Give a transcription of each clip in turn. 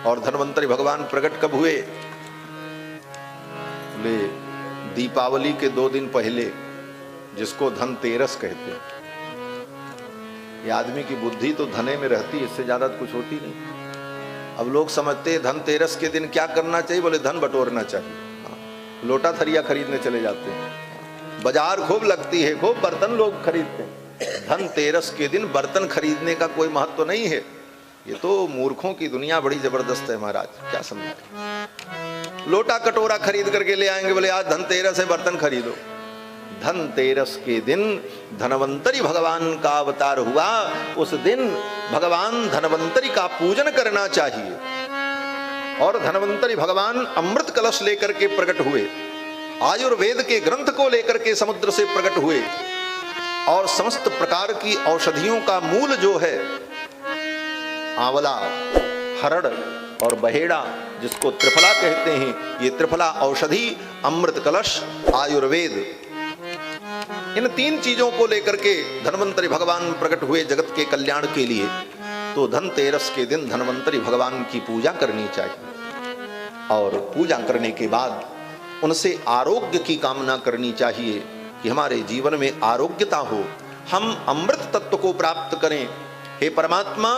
और धन्वंतरी भगवान प्रकट कब हुए? बोले दीपावली के 2 दिन पहले, जिसको धनतेरस कहते हैं। ये आदमी की बुद्धि तो धने में रहती, इससे ज्यादा कुछ होती नहीं। अब लोग समझते हैं धनतेरस के दिन क्या करना चाहिए? बोले धन बटोरना चाहिए। लोटा थरिया खरीदने चले जाते हैं, बाजार खूब लगती है, खूब बर्तन लोग खरीदते हैं। धनतेरस के दिन बर्तन खरीदने का कोई महत्व नहीं है। ये तो मूर्खों की दुनिया बड़ी जबरदस्त है महाराज, क्या समझा। लोटा कटोरा खरीद करके ले आएंगे, बोले आज धनतेरस है बर्तन खरीदो। धनतेरस के दिन धनवंतरी भगवान का अवतार हुआ। उस दिन भगवान धनवंतरी का पूजन करना चाहिए। और धनवंतरी भगवान अमृत कलश लेकर के प्रकट हुए, आयुर्वेद के ग्रंथ को लेकर के समुद्र से प्रकट हुए। और समस्त प्रकार की औषधियों का मूल जो है आंवला, हरड़ और बहेड़ा, जिसको त्रिफला कहते हैं, ये त्रिफला औषधि, अमृत कलश, आयुर्वेद, इन 3 चीजों को लेकर के धन्वंतरी भगवान प्रकट हुए जगत के कल्याण के लिए। तो धनतेरस के दिन धन्वंतरी भगवान की पूजा करनी चाहिए। और पूजा करने के बाद उनसे आरोग्य की कामना करनी चाहिए कि हमारे जीवन में आरोग्यता हो, हम अमृत तत्व को प्राप्त करें। हे परमात्मा,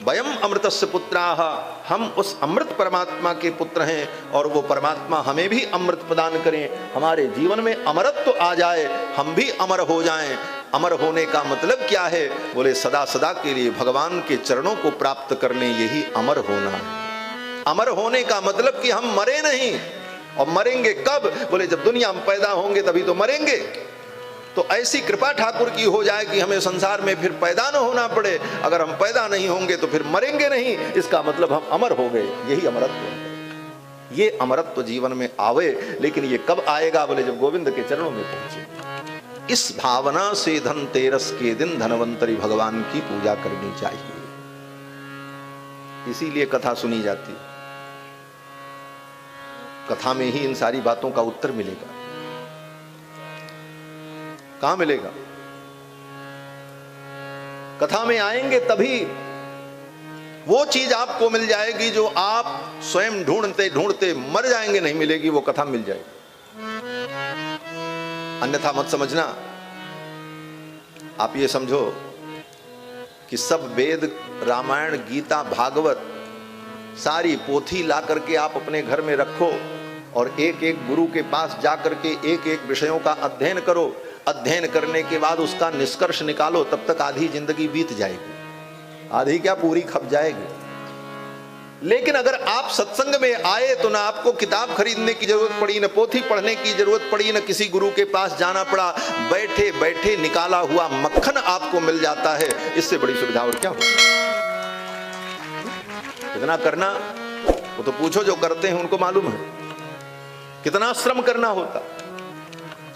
वयम अमृतस्य पुत्राः, हम उस अमृत परमात्मा के पुत्र हैं और वो परमात्मा हमें भी अमृत प्रदान करें। हमारे जीवन में अमरत्व आ जाए, हम भी अमर हो जाएं। अमर होने का मतलब क्या है? बोले सदा सदा के लिए भगवान के चरणों को प्राप्त करने, यही अमर होना है। अमर होने का मतलब कि हम मरे नहीं। और मरेंगे कब? बोले जब दुनिया में पैदा होंगे तभी तो मरेंगे। तो ऐसी कृपा ठाकुर की हो जाए कि हमें संसार में फिर पैदा न होना पड़े। अगर हम पैदा नहीं होंगे तो फिर मरेंगे नहीं, इसका मतलब हम अमर हो गए। यही अमरत्व है। ये अमरत्व जीवन में आवे, लेकिन ये कब आएगा? बोले जब गोविंद के चरणों में पहुंचे। इस भावना से धनतेरस के दिन धनवंतरी भगवान की पूजा करनी चाहिए। इसीलिए कथा सुनी जाती है। कथा में ही इन सारी बातों का उत्तर मिलेगा। कहां मिलेगा? कथा में आएंगे तभी वो चीज आपको मिल जाएगी जो आप स्वयं ढूंढते ढूंढते मर जाएंगे, नहीं मिलेगी, वो कथा मिल जाएगी। अन्यथा मत समझना। आप ये समझो कि सब वेद, रामायण, गीता, भागवत, सारी पोथी ला करके आप अपने घर में रखो और एक एक गुरु के पास जा करके एक एक विषयों का अध्ययन करो। अध्ययन करने के बाद उसका निष्कर्ष निकालो, तब तक आधी जिंदगी बीत जाएगी। आधी क्या, पूरी खप जाएगी। लेकिन अगर आप सत्संग में आए तो ना आपको किताब खरीदने की जरूरत पड़ी, न पोथी पढ़ने की जरूरत पड़ी, न किसी गुरु के पास जाना पड़ा। बैठे बैठे निकाला हुआ मक्खन आपको मिल जाता है। इससे बड़ी सुविधा और क्या हो? इतना करना, वो तो पूछो जो करते हैं उनको मालूम है कितना श्रम करना होता।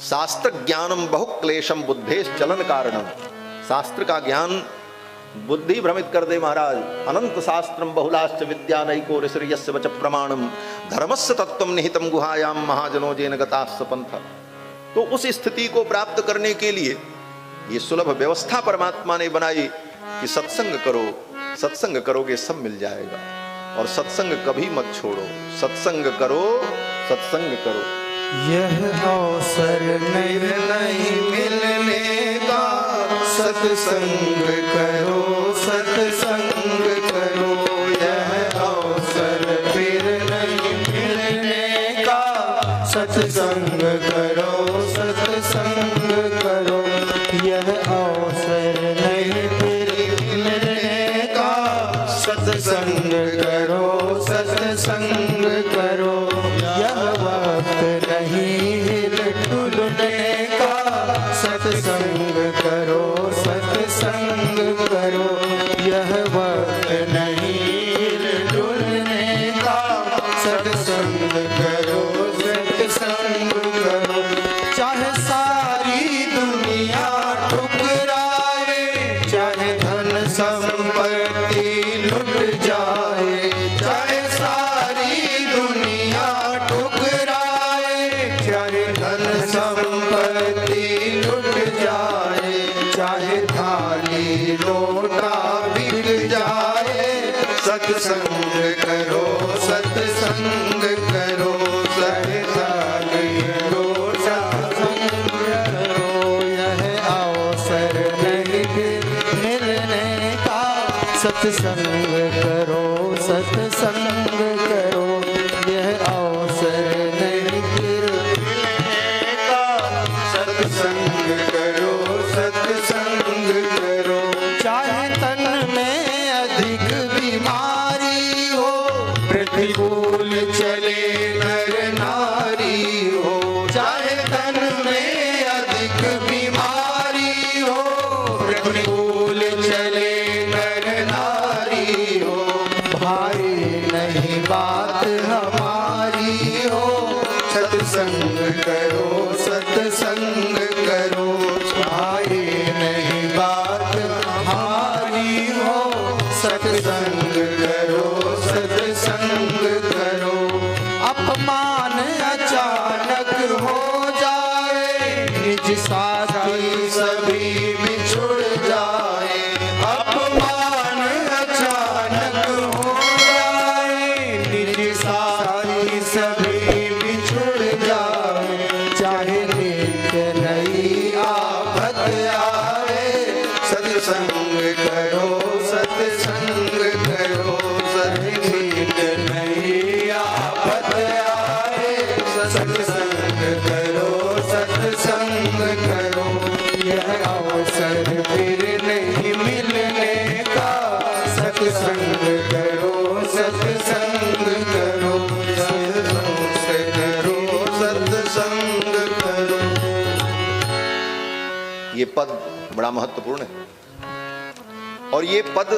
शास्त्र ज्ञानम बहुक्लेशम बुद्धेश चलन कारणम। शास्त्र का ज्ञान बुद्धि भ्रमित कर दे महाराज। अनंत शास्त्रम बहुलाश्च विद्या नैको ऋषिर्यस्य वच प्रमाणम धर्मस्य तत्वम निहितम गुहायाम महाजनो जेन गतास्स पंथ। तो उस स्थिति को प्राप्त करने के लिए ये सुलभ व्यवस्था परमात्मा ने बनाई कि सत्संग करो। सत्संग करोगे सब मिल जाएगा। और सत्संग कभी मत छोड़ो। सत्संग करो, सत्संग करो। यह अवसर नहीं मिलने का, सत्संग करो, सत्संग करो। यह अवसर फिर नहीं मिलने का, सत्संग करो, सत्संग करो। यह अवसर नहीं फिर मिलने का, सत्संग करो, सत्संग करो। यह वक्त नहीं हिल-डुलने का, सत्संग करो, सत्संग करो। यह वक्त नहीं हिल-डुलने का, सत्संग करो, सत्संग करो। चाहे सारी दुनिया ठुकराए, चाहे धन संपत्ति लुट जाए, चाहे सारी दुनिया ठुकराए, चाहे धन संपत्ति लुट जाए, चाहे थाली लोटा बिक जाए, सत्संग करो सत्संग करो सत्संग करो सत्संग करो यह अवसर नहीं मिलने का सत्संग करो सत्संग करो यह अवसर नहीं मिलने का सत्संग करो सत्संग करो चाहे तन में अधिक बीमारी हो प्रतिकूल चले नर नारी हो चाहे तन में अधिक बीमारी हो प्रतिकूल चले नर नारी हो भाई नहीं बात हमारी हो सत्संग करो सत्संग करो भाई नहीं बात हमारी हो सत्संग करो सत्संग करो अपमान अचानक हो जाए निज साथी सभी बिछुड़ जाए अपमान अचानक हो जाए निज साथी सभी बिछुड़ जाए चाहे नित्य नई आफत आए सत्संग करो सत्संग करो नित्य नई आफत आए सत्संग करो सत्संग करो यह अवसर फिर नहीं मिलने का सत्संग करो सत्संग करो सत्संग करो सत्संग करो। ये पद बड़ा महत्वपूर्ण है और ये पद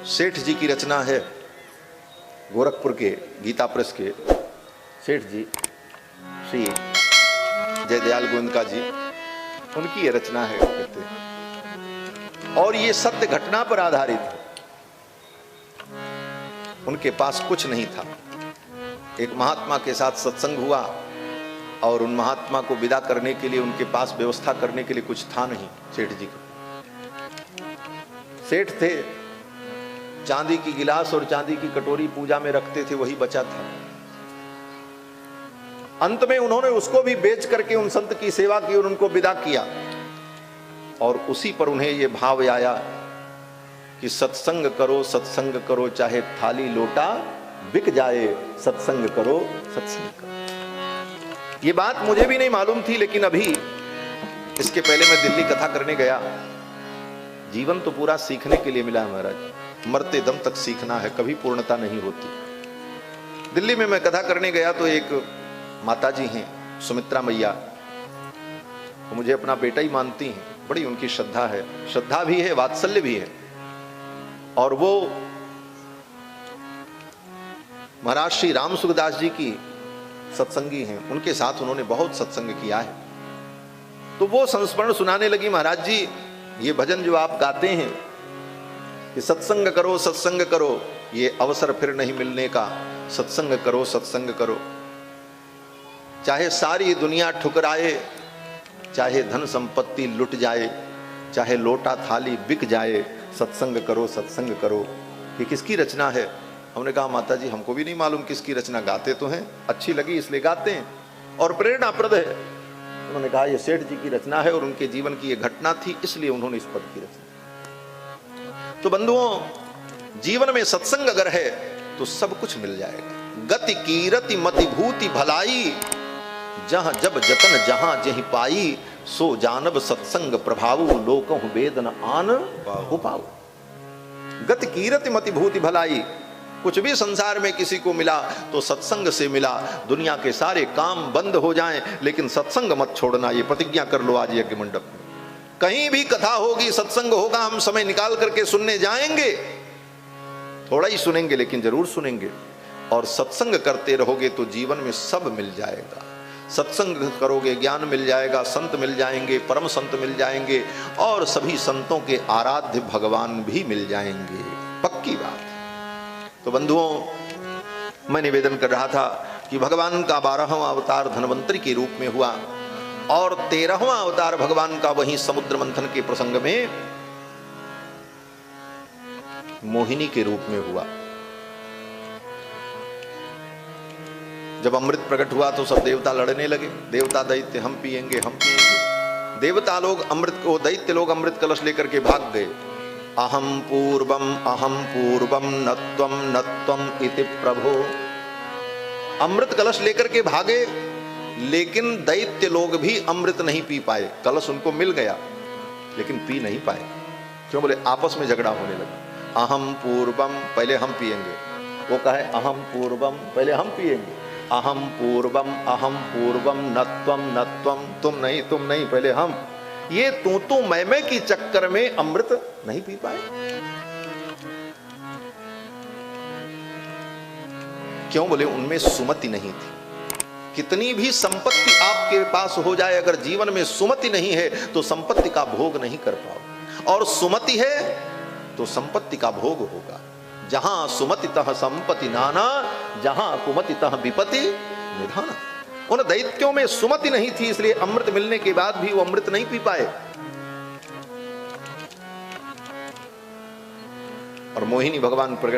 सेठ जी की रचना है। गोरखपुर के गीता प्रेस के सेठ जी श्री जयदयाल गोविंदका जी, उनकी ये रचना है कहते हैं। और ये सत्य घटना पर आधारित है। उनके पास कुछ नहीं था, एक महात्मा के साथ सत्संग हुआ और उन महात्मा को विदा करने के लिए उनके पास व्यवस्था करने के लिए कुछ था नहीं सेठ जी को। सेठ थे, चांदी की गिलास और चांदी की कटोरी पूजा में रखते थे, वही बचा था। अंत में उन्होंने उसको भी बेच करके उन संत की सेवा की और उनको विदा किया। और उसी पर उन्हें यह भाव आया कि सत्संग करो चाहे थाली लोटा बिक जाए, सत्संग करो सत्संग करो। ये बात मुझे भी नहीं मालूम थी, लेकिन अभी इसके पहले मैं दिल्ली कथा करने गया। जीवन तो पूरा सीखने के लिए मिला है महाराज, मरते दम तक सीखना है, कभी पूर्णता नहीं होती। दिल्ली में मैं कथा करने गया तो एक माताजी हैं सुमित्रा मैया, वो मुझे अपना बेटा ही मानती हैं, बड़ी उनकी श्रद्धा है, श्रद्धा भी है वात्सल्य भी है। और वो महाराज श्री राम सुखदास जी की सत्संगी हैं, उनके साथ उन्होंने बहुत सत्संग किया है। तो वो संस्मरण सुनाने लगी, महाराज जी ये भजन जो आप गाते हैं कि सत्संग करो, ये अवसर फिर नहीं मिलने का, सत्संग करो। चाहे सारी दुनिया ठुकराए, चाहे धन संपत्ति लुट जाए, चाहे लोटा थाली बिक जाए, सत्संग करो। ये किसकी रचना है? हमने कहा माता जी हमको भी नहीं मालूम किसकी रचना, गाते तो हैं, अच्छी लगी इसलिए गाते हैं और प्रेरणाप्रद है। उन्होंने कहा ये सेठ जी की रचना है और उनके जीवन की ये घटना थी, इसलिए उन्होंने इस पद की रचना। तो बंधुओं, जीवन में सत्संग अगर है तो सब कुछ मिल जाएगा। गति कीरति मति भूति भलाई, जहां जब जतन जहां जहीं पाई, सो जानब सत्संग प्रभाव, लोकहु वेदन आन उपाऊ। गति कीरति मति भूति भलाई, कुछ भी संसार में किसी को मिला तो सत्संग से मिला। दुनिया के सारे काम बंद हो जाएं लेकिन सत्संग मत छोड़ना, ये प्रतिज्ञा कर लो आज यज्ञ मंडप में। कहीं भी कथा होगी, सत्संग होगा, हम समय निकाल करके सुनने जाएंगे, थोड़ा ही सुनेंगे लेकिन जरूर सुनेंगे। और सत्संग करते रहोगे तो जीवन में सब मिल जाएगा। सत्संग करोगे ज्ञान मिल जाएगा, संत मिल जाएंगे, परम संत मिल जाएंगे और सभी संतों के आराध्य भगवान भी मिल जाएंगे, पक्की बात। तो बंधुओं, मैं निवेदन कर रहा था कि भगवान का 12वां अवतार धन्वंतरि के रूप में हुआ और 13वां अवतार भगवान का वहीं समुद्र मंथन के प्रसंग में मोहिनी के रूप में हुआ। जब अमृत प्रकट हुआ तो सब देवता लड़ने लगे, देवता दैत्य, हम पिएंगे हम पिएंगे। देवता लोग अमृत को, दैत्य लोग अमृत कलश लेकर के भाग गए। अहम पूर्वम नत्वम नत्वम इति प्रभो। अमृत कलश लेकर के भागे, लेकिन दैत्य लोग भी अमृत नहीं पी पाए। कलश उनको मिल गया लेकिन पी नहीं पाए। क्यों? बोले आपस में झगड़ा होने लगा। अहम पूर्वम, पहले हम पिएंगे। वो कहे अहम पूर्वम, पहले हम पिएंगे। अहम पूर्वम नत्वम नत्वम, तुम नहीं पहले हम। ये तू मैं की चक्कर में अमृत नहीं पी पाए। क्यों? बोले उनमें सुमति नहीं थी। कितनी भी संपत्ति आपके पास हो जाए, अगर जीवन में सुमति नहीं है तो संपत्ति का भोग नहीं कर पाओ, और सुमति है तो संपत्ति का भोग होगा। जहां सुमति तह संपत्ति नाना, जहां कुमति तह विपत्ति निधाना। उन दैत्यों में सुमति नहीं थी, इसलिए अमृत मिलने के बाद भी वो अमृत नहीं पी पाए। और मोहिनी भगवान प्रकट